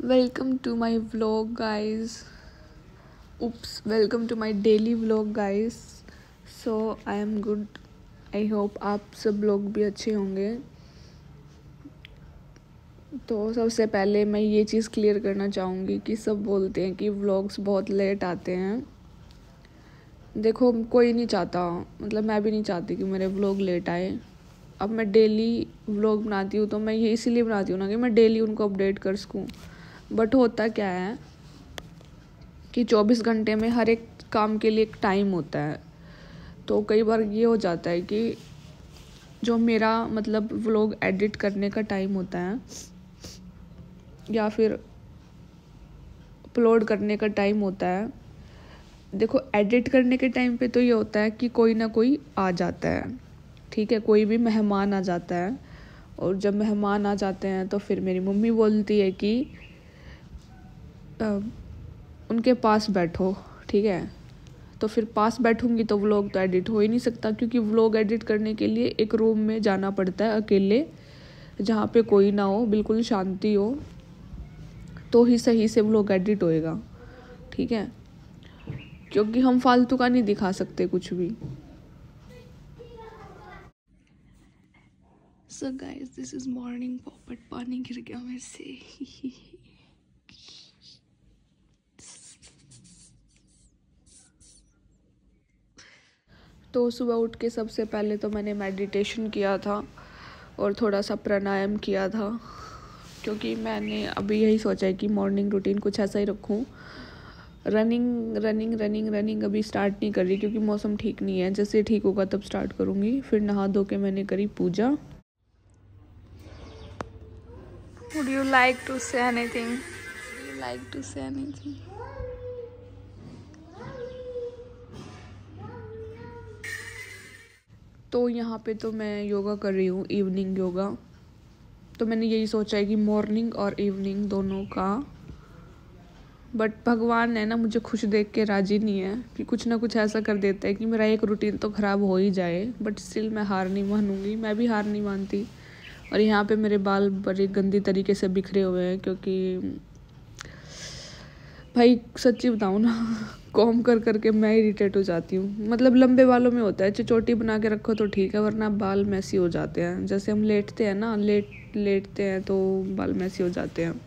Welcome to my vlog, guys. Oops, welcome to my daily vlog, guys. So I am good. I hope आप सब लोग भी अच्छे होंगे. तो सबसे पहले मैं ये चीज़ क्लियर करना चाहूँगी कि सब बोलते हैं कि व्लॉग्स बहुत लेट आते हैं. देखो, कोई नहीं चाहता, मतलब मैं भी नहीं चाहती कि मेरे व्लॉग लेट आए. अब मैं डेली व्लॉग बनाती हूँ तो मैं ये इसीलिए बनाती हूँ ना कि मैं डेली उनको अपडेट कर सकूँ. बट होता क्या है कि 24 घंटे में हर एक काम के लिए एक टाइम होता है. तो कई बार ये हो जाता है कि जो मेरा मतलब व्लॉग एडिट करने का टाइम होता है या फिर अपलोड करने का टाइम होता है. देखो, एडिट करने के टाइम पे तो ये होता है कि कोई ना कोई आ जाता है. ठीक है, कोई भी मेहमान आ जाता है. और जब मेहमान आ जाते हैं तो फिर मेरी मम्मी बोलती है कि उनके पास बैठो. ठीक है, तो फिर पास बैठूंगी तो व्लॉग तो एडिट हो ही नहीं सकता, क्योंकि व्लॉग एडिट करने के लिए एक रूम में जाना पड़ता है अकेले, जहाँ पे कोई ना हो, बिल्कुल शांति हो, तो ही सही से व्लॉग एडिट होएगा. ठीक है, क्योंकि हम फालतू का नहीं दिखा सकते कुछ भी. So guys, this is morning पॉपट. पानी गिर गया मेरे से. तो सुबह उठ के सबसे पहले तो मैंने मेडिटेशन किया था और थोड़ा सा प्राणायाम किया था, क्योंकि मैंने अभी यही सोचा है कि मॉर्निंग रूटीन कुछ ऐसा ही रखूं. रनिंग अभी स्टार्ट नहीं कर रही, क्योंकि मौसम ठीक नहीं है. जैसे ठीक होगा तब स्टार्ट करूँगी. फिर नहा धो के मैंने करी पूजा. Would you like to say anything? Would you like to say anything? तो यहाँ पे तो मैं योगा कर रही हूँ, इवनिंग योगा. तो मैंने यही सोचा है कि मॉर्निंग और इवनिंग दोनों का. बट भगवान है ना, मुझे खुश देख के राजी नहीं है, कि कुछ ना कुछ ऐसा कर देता है कि मेरा एक रूटीन तो ख़राब हो ही जाए. बट स्टिल मैं हार नहीं मानूंगी. मैं भी हार नहीं मानती. और यहाँ पे मेरे बाल बड़े गंदी तरीके से बिखरे हुए हैं, क्योंकि भाई सच्ची बताऊँ ना, कॉम कर करके मैं इरिटेट हो जाती हूँ. मतलब लंबे बालों में होता है, चोटी बना के रखो तो ठीक है, वरना बाल मैसी हो जाते हैं. जैसे हम लेटते हैं ना, लेटते हैं तो बाल मैसी हो जाते हैं.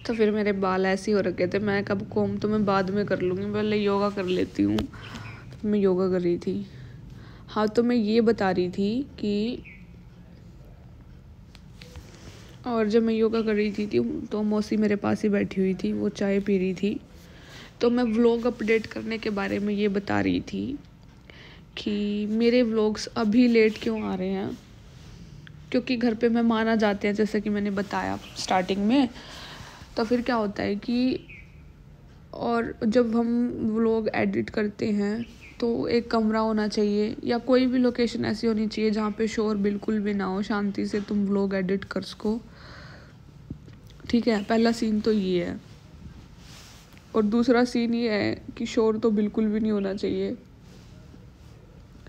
तो फिर मेरे बाल ऐसे हो रखे थे. मैं कब कॉम तो मैं बाद में कर लूँगी, पहले योगा कर लेती हूँ. तो मैं योगा कर रही थी. हाँ, तो मैं ये बता रही थी कि और जब मैं योगा कर रही थी तो मौसी मेरे पास ही बैठी हुई थी, वो चाय पी रही थी. तो मैं व्लॉग अपडेट करने के बारे में ये बता रही थी कि मेरे व्लॉग्स अभी लेट क्यों आ रहे हैं. क्योंकि घर पे मेहमान आ जाते हैं, जैसे कि मैंने बताया स्टार्टिंग में. तो फिर क्या होता है कि और जब हम व्लॉग एडिट करते हैं तो एक कमरा होना चाहिए, या कोई भी लोकेशन ऐसी होनी चाहिए जहाँ पे शोर बिल्कुल भी ना हो, शांति से तुम व्लॉग एडिट कर सको. ठीक है, पहला सीन तो ये है. और दूसरा सीन ये है कि शोर तो बिल्कुल भी नहीं होना चाहिए.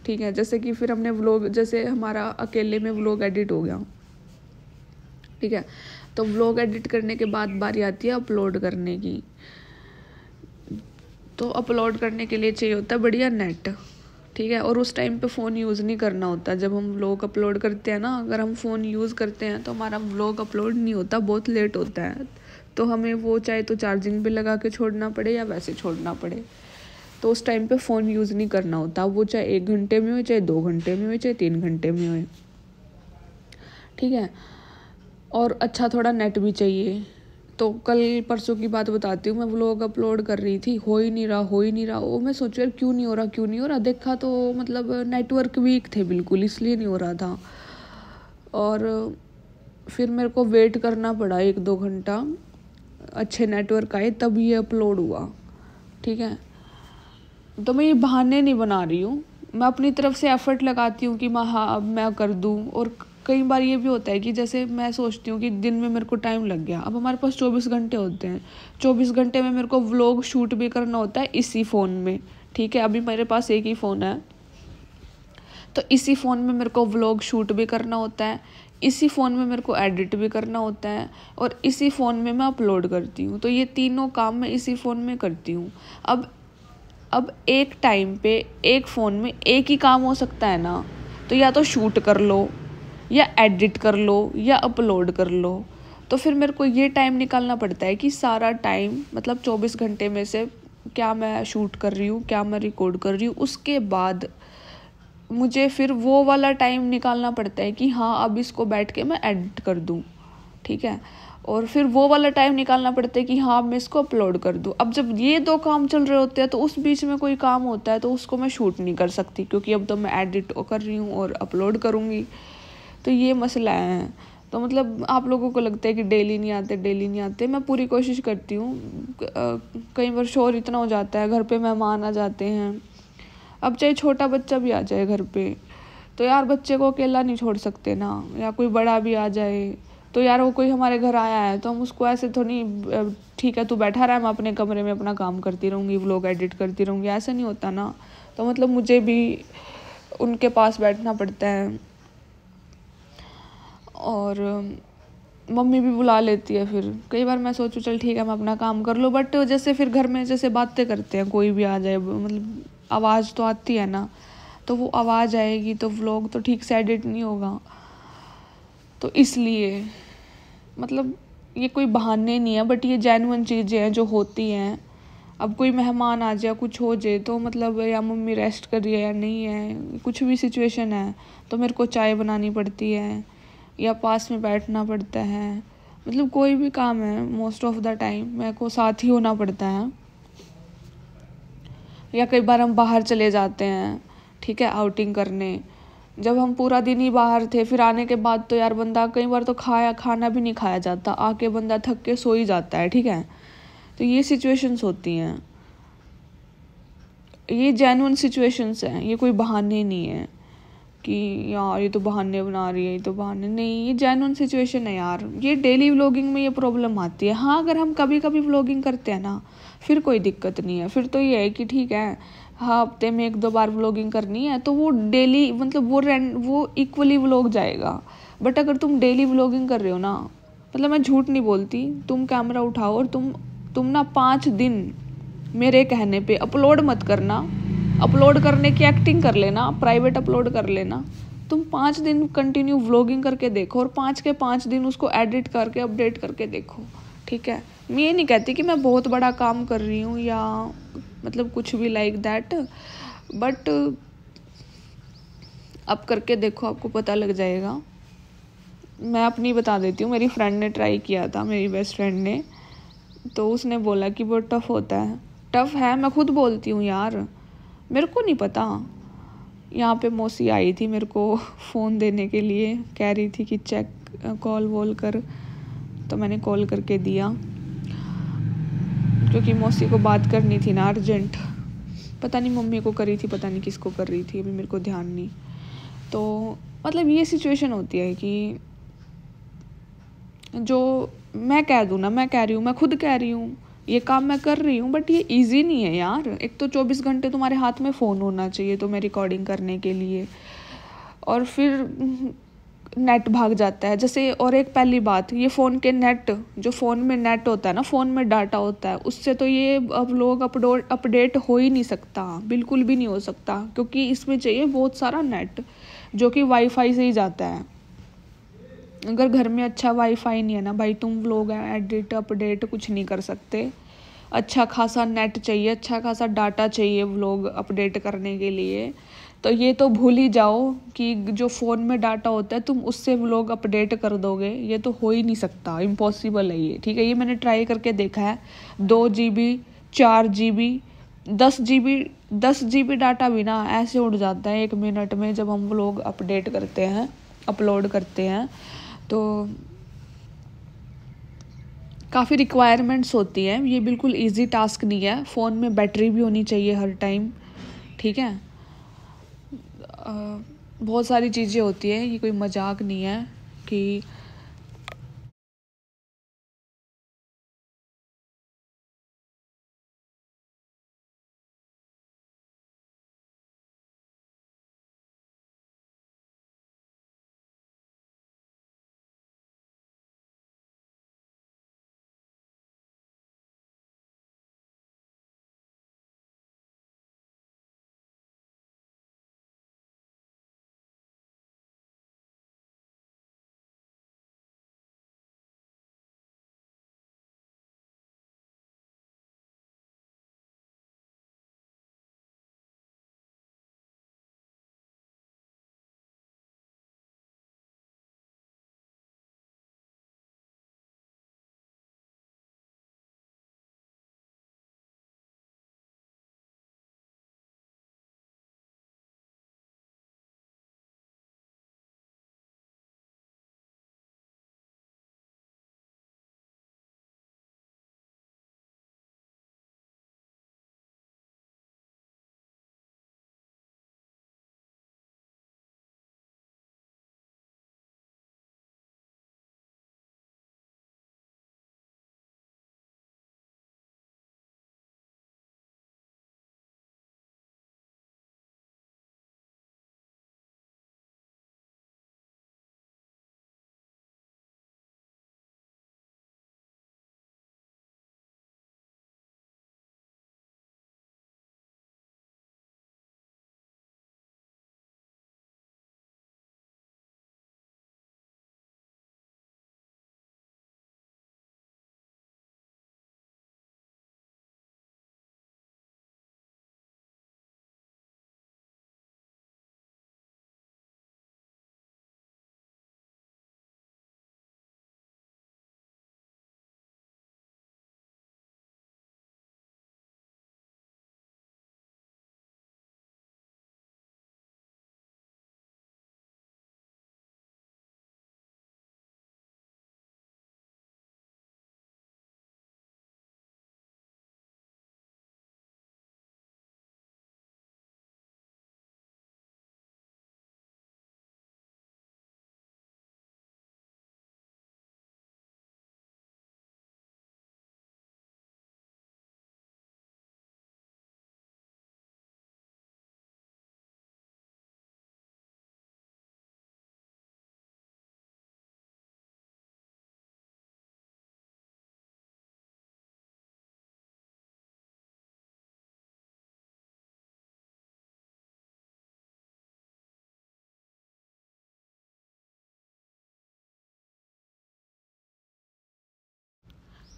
ठीक है, जैसे कि फिर हमने व्लॉग, जैसे हमारा अकेले में व्लॉग एडिट हो गया. ठीक है, तो व्लॉग एडिट करने के बाद बारी आती है अपलोड करने की. तो अपलोड करने के लिए चाहिए होता है बढ़िया नेट. ठीक है, और उस टाइम पे फ़ोन यूज़ नहीं करना होता. जब हम व्लॉग अपलोड करते हैं ना, अगर हम फ़ोन यूज़ करते हैं तो हमारा व्लॉग अपलोड नहीं होता, बहुत लेट होता है. तो हमें वो चाहे तो चार्जिंग पे लगा के छोड़ना पड़े या वैसे छोड़ना पड़े. तो उस टाइम पे फ़ोन यूज़ नहीं करना होता. वो चाहे 1 घंटे में हो, चाहे 2 घंटे में हो, चाहे 3 घंटे में हो. ठीक है, और अच्छा थोड़ा नेट भी चाहिए. तो कल परसों की बात बताती हूँ. मैं व्लॉग अपलोड कर रही थी, हो ही नहीं रहा. वो मैं सोचू यार क्यों नहीं हो रहा. देखा तो मतलब नेटवर्क वीक थे बिल्कुल, इसलिए नहीं हो रहा था. और फिर मेरे को वेट करना पड़ा 1-2 घंटा, अच्छे नेटवर्क आए तब ये अपलोड हुआ. ठीक है, तो मैं ये बहाने नहीं बना रही हूँ. मैं अपनी तरफ से एफर्ट लगाती हूँ कि अब मैं कर दूँ. और कई बार ये भी होता है कि जैसे मैं सोचती हूँ कि दिन में मेरे को टाइम लग गया. अब हमारे पास 24 घंटे होते हैं. 24 घंटे में मेरे को व्लॉग शूट भी करना होता है इसी फ़ोन में. ठीक है, अभी मेरे पास एक ही फ़ोन है. तो इसी फ़ोन में मेरे को व्लॉग शूट भी करना होता है, इसी फ़ोन में मेरे को एडिट भी करना होता है, और इसी फ़ोन में मैं अपलोड करती हूँ। तो ये तीनों काम मैं इसी फ़ोन में करती हूँ। अब एक टाइम पे एक फ़ोन में एक ही काम हो सकता है ना, तो या तो शूट कर लो, या एडिट कर लो, या अपलोड कर लो। तो फिर मेरे को ये टाइम निकालना पड़ता है कि सारा टाइम मतलब 24 घंटे में से क्या मैं शूट कर रही हूँ, क्या मैं रिकॉर्ड कर रही हूँ, उसके बाद मुझे फिर वो वाला टाइम निकालना पड़ता है कि हाँ अब इसको बैठ के मैं एडिट कर दूँ, ठीक है। और फिर वो वाला टाइम निकालना पड़ता है कि हाँ अब मैं इसको अपलोड कर दूँ। अब जब ये दो काम चल रहे होते हैं तो उस बीच में कोई काम होता है तो उसको मैं शूट नहीं कर सकती, क्योंकि अब तो मैं एडिट कर रही हूँ और अपलोड करूँगी। तो ये मसला है। तो मतलब आप लोगों को लगता है कि डेली नहीं आते, डेली नहीं आते, मैं पूरी कोशिश करती हूँ। कई बार शोर इतना हो जाता है, घर पे मेहमान आ जाते हैं, अब चाहे छोटा बच्चा भी आ जाए घर पे, तो यार बच्चे को अकेला नहीं छोड़ सकते ना, या कोई बड़ा भी आ जाए तो यार वो कोई हमारे घर आया है तो हम उसको ऐसे तो नहीं ठीक है तू बैठा रहा है मैं अपने कमरे में अपना काम करती रहूँगी, व्लॉग एडिट करती रहूँगी, ऐसा नहीं होता ना। तो मतलब मुझे भी उनके पास बैठना पड़ता है, और मम्मी भी बुला लेती है। फिर कई बार मैं सोचूं चल ठीक है मैं अपना काम कर लूँ, बट जैसे फिर घर में जैसे बातें करते हैं, कोई भी आ जाए, मतलब आवाज़ तो आती है ना, तो वो आवाज़ आएगी तो व्लॉग तो ठीक से एडिट नहीं होगा। तो इसलिए मतलब ये कोई बहाने नहीं है, बट ये जेन्युइन चीज़ें हैं जो होती हैं। अब कोई मेहमान आ जाए, कुछ हो जाए, तो मतलब या मम्मी रेस्ट कर रही है या नहीं है, कुछ भी सिचुएशन है, तो मेरे को चाय बनानी पड़ती है या पास में बैठना पड़ता है। मतलब कोई भी काम है मोस्ट ऑफ द टाइम मेरे को साथ ही होना पड़ता है। या कई बार हम बाहर चले जाते हैं, ठीक है, आउटिंग करने। जब हम पूरा दिन ही बाहर थे, फिर आने के बाद तो यार बंदा कई बार तो खाना भी नहीं खाया जाता, आके बंदा थक के सो ही जाता है, ठीक है। तो ये सिचुएशंस होती हैं, ये जेन्युइन सिचुएशंस हैं, ये कोई बहाने नहीं है कि यार ये तो बहाने बना रही है, ये तो बहाने नहीं, ये जेन्युइन सिचुएशन है यार। ये डेली व्लॉगिंग में ये प्रॉब्लम आती है। हाँ अगर हम कभी कभी व्लॉगिंग करते हैं ना, फिर कोई दिक्कत नहीं है, फिर तो ये है कि ठीक है हाँ हफ्ते में 1-2 बार व्लॉगिंग करनी है तो वो डेली मतलब वो इक्वली व्लॉग जाएगा। बट अगर तुम डेली व्लॉगिंग कर रहे हो ना, मतलब मैं झूठ नहीं बोलती, तुम कैमरा उठाओ और तुम ना 5 दिन मेरे कहने पे अपलोड मत करना, अपलोड करने की एक्टिंग कर लेना, प्राइवेट अपलोड कर लेना। तुम 5 दिन कंटिन्यू व्लॉगिंग करके देखो, और 5 के 5 दिन उसको एडिट करके अपडेट करके देखो, ठीक है। मैं ये नहीं कहती कि मैं बहुत बड़ा काम कर रही हूँ या मतलब कुछ भी लाइक दैट, बट अब करके देखो आपको पता लग जाएगा। मैं अपनी बता देती हूँ, मेरी फ्रेंड ने ट्राई किया था, मेरी बेस्ट फ्रेंड ने, तो उसने बोला कि बहुत टफ़ होता है। टफ़ है, मैं खुद बोलती हूँ यार, मेरे को नहीं पता। यहाँ पे मौसी आई थी मेरे को फ़ोन देने के लिए, कह रही थी कि चेक कॉल वॉल कर, तो मैंने कॉल करके दिया क्योंकि मौसी को बात करनी थी ना अर्जेंट। पता नहीं मम्मी को करी थी, पता नहीं किसको कर रही थी, अभी मेरे को ध्यान नहीं। तो मतलब ये सिचुएशन होती है कि जो मैं कह दूँ ना, मैं कह रही हूँ, मैं खुद कह रही हूँ ये काम मैं कर रही हूँ, बट ये इजी नहीं है यार। एक तो 24 घंटे तुम्हारे हाथ में फ़ोन होना चाहिए तो मैं रिकॉर्डिंग करने के लिए, और फिर नेट भाग जाता है जैसे। और एक पहली बात, ये फ़ोन के नेट, जो फ़ोन में नेट होता है ना, फ़ोन में डाटा होता है, उससे तो ये अब लोग अपडेट हो ही नहीं सकता, बिल्कुल भी नहीं हो सकता, क्योंकि इसमें चाहिए बहुत सारा नेट जो कि वाईफाई से ही जाता है। अगर घर में अच्छा वाईफाई नहीं है ना भाई, तुम लोग एडिट अपडेट कुछ नहीं कर सकते। अच्छा खासा नेट चाहिए, अच्छा खासा डाटा चाहिए व्लॉग अपडेट करने के लिए। तो ये तो भूल ही जाओ कि जो फ़ोन में डाटा होता है तुम उससे व्लॉग अपडेट कर दोगे, ये तो हो ही नहीं सकता, इम्पॉसिबल है ये, ठीक है। ये मैंने ट्राई करके देखा है, 2 GB 4 GB 10 GB 10 GB data भी ना ऐसे उड़ जाता है 1 मिनट में जब हम व्लॉग अपडेट करते हैं, अपलोड करते हैं। तो काफ़ी रिक्वायरमेंट्स होती हैं, ये बिल्कुल इजी टास्क नहीं है। फ़ोन में बैटरी भी होनी चाहिए हर टाइम, ठीक है। बहुत सारी चीज़ें होती हैं, ये कोई मजाक नहीं है कि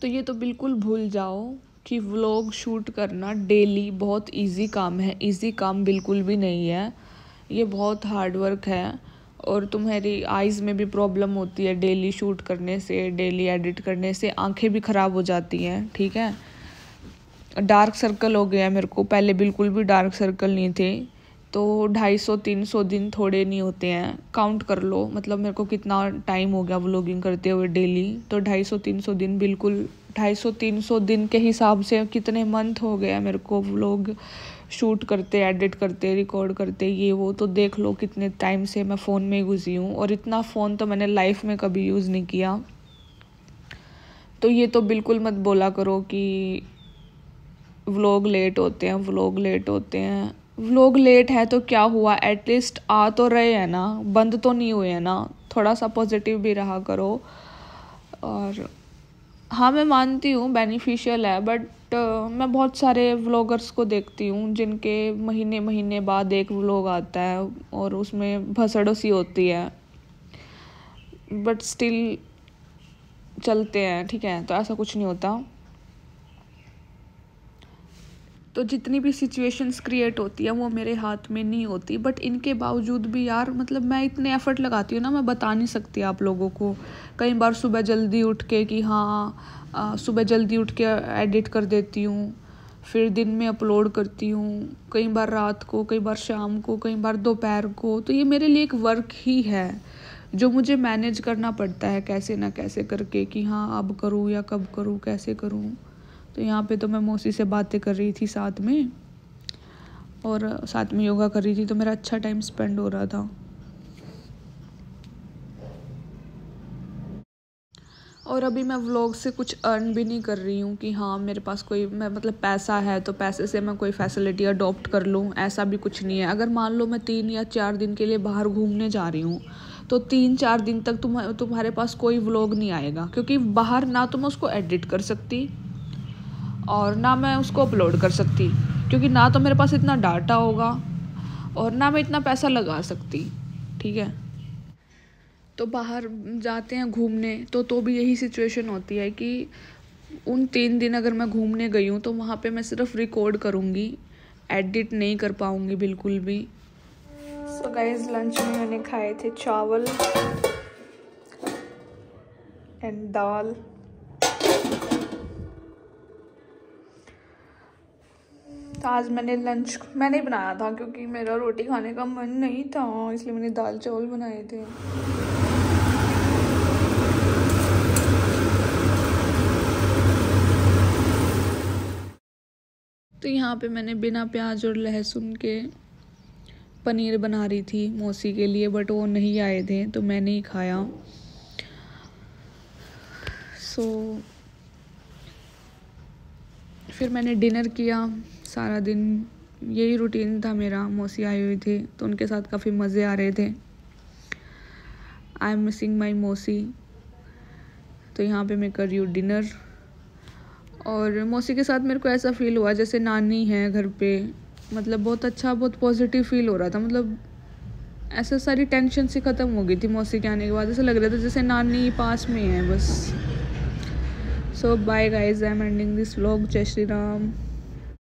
तो ये तो बिल्कुल भूल जाओ कि व्लॉग शूट करना डेली बहुत इजी काम है। इजी काम बिल्कुल भी नहीं है, ये बहुत हार्ड वर्क है। और तुम्हारी आइज़ में भी प्रॉब्लम होती है डेली शूट करने से, डेली एडिट करने से आंखें भी ख़राब हो जाती हैं। ठीक है, डार्क सर्कल हो गया मेरे को, पहले बिल्कुल भी डार्क सर्कल नहीं थे। तो 250-300 दिन थोड़े नहीं होते हैं, काउंट कर लो। मतलब मेरे को कितना टाइम हो गया व्लॉगिंग करते हुए डेली, तो 250-300 दिन, बिल्कुल 250-300 दिन के हिसाब से कितने मंथ हो गया मेरे को व्लॉग शूट करते, एडिट करते, रिकॉर्ड करते, ये वो। तो देख लो कितने टाइम से मैं फ़ोन में घुसी हूँ, और इतना फ़ोन तो मैंने लाइफ में कभी यूज़ नहीं किया। तो ये तो बिल्कुल मत बोला करो कि व्लॉग लेट होते हैं, व्लॉग लेट होते हैं। व्लॉग लेट है तो क्या हुआ, एटलीस्ट आ तो रहे हैं ना, बंद तो नहीं हुए हैं ना। थोड़ा सा पॉजिटिव भी रहा करो। और हाँ, मैं मानती हूँ बेनिफिशियल है, बट मैं बहुत सारे व्लॉगर्स को देखती हूँ जिनके महीने महीने बाद एक व्लॉग आता है और उसमें भसड़ सी होती है, बट स्टिल चलते हैं। ठीक है, तो ऐसा कुछ नहीं होता। तो जितनी भी सिचुएशंस क्रिएट होती है वो मेरे हाथ में नहीं होती, बट इनके बावजूद भी यार, मतलब मैं इतने एफर्ट लगाती हूँ ना, मैं बता नहीं सकती आप लोगों को। कई बार सुबह जल्दी उठ के कि हाँ सुबह जल्दी उठ के एडिट कर देती हूँ, फिर दिन में अपलोड करती हूँ, कई बार रात को, कई बार शाम को, कई बार दोपहर को। तो ये मेरे लिए एक वर्क ही है जो मुझे मैनेज करना पड़ता है कैसे ना कैसे करके, कि हाँ अब करूँ या कब करूँ, कैसे करूँ। तो यहाँ पे तो मैं मौसी से बातें कर रही थी साथ में, और साथ में योगा कर रही थी, तो मेरा अच्छा टाइम स्पेंड हो रहा था। और अभी मैं व्लॉग से कुछ अर्न भी नहीं कर रही हूँ कि हाँ मेरे पास कोई, मैं मतलब पैसा है तो पैसे से मैं कोई फैसिलिटी अडॉप्ट कर लूँ, ऐसा भी कुछ नहीं है। अगर मान लो मैं 3 या 4 दिन के लिए बाहर घूमने जा रही हूँ, तो 3-4 दिन तक तुम्हारे पास कोई व्लॉग नहीं आएगा, क्योंकि बाहर ना तो मैं उसको एडिट कर सकती और ना मैं उसको अपलोड कर सकती, क्योंकि ना तो मेरे पास इतना डाटा होगा और ना मैं इतना पैसा लगा सकती। ठीक है, तो बाहर जाते हैं घूमने तो भी यही सिचुएशन होती है कि उन 3 दिन अगर मैं घूमने गई हूँ तो वहाँ पे मैं सिर्फ रिकॉर्ड करूँगी, एडिट नहीं कर पाऊँगी बिल्कुल भी। सो गाइस, लंच में मैंने खाए थे चावल एंड दाल। तो आज मैंने लंच मैंने बनाया था, क्योंकि मेरा रोटी खाने का मन नहीं था, इसलिए मैंने दाल चावल बनाए थे। तो यहाँ पे मैंने बिना प्याज और लहसुन के पनीर बना रही थी मौसी के लिए, बट वो नहीं आए थे तो मैंने ही खाया। सो फिर मैंने डिनर किया। सारा दिन यही रूटीन था मेरा, मौसी आए हुए थे तो उनके साथ काफ़ी मज़े आ रहे थे। आई एम मिसिंग माई मौसी। तो यहाँ पे मैं कर रही हूँ डिनर, और मौसी के साथ मेरे को ऐसा फील हुआ जैसे नानी है घर पे। मतलब बहुत अच्छा, बहुत पॉजिटिव फील हो रहा था। मतलब ऐसा सारी टेंशन सी ख़त्म हो गई थी मौसी के आने के बाद। ऐसा लग रहा था जैसे नानी पास में है बस। So bye guys, I am ending this vlog. जय श्री राम।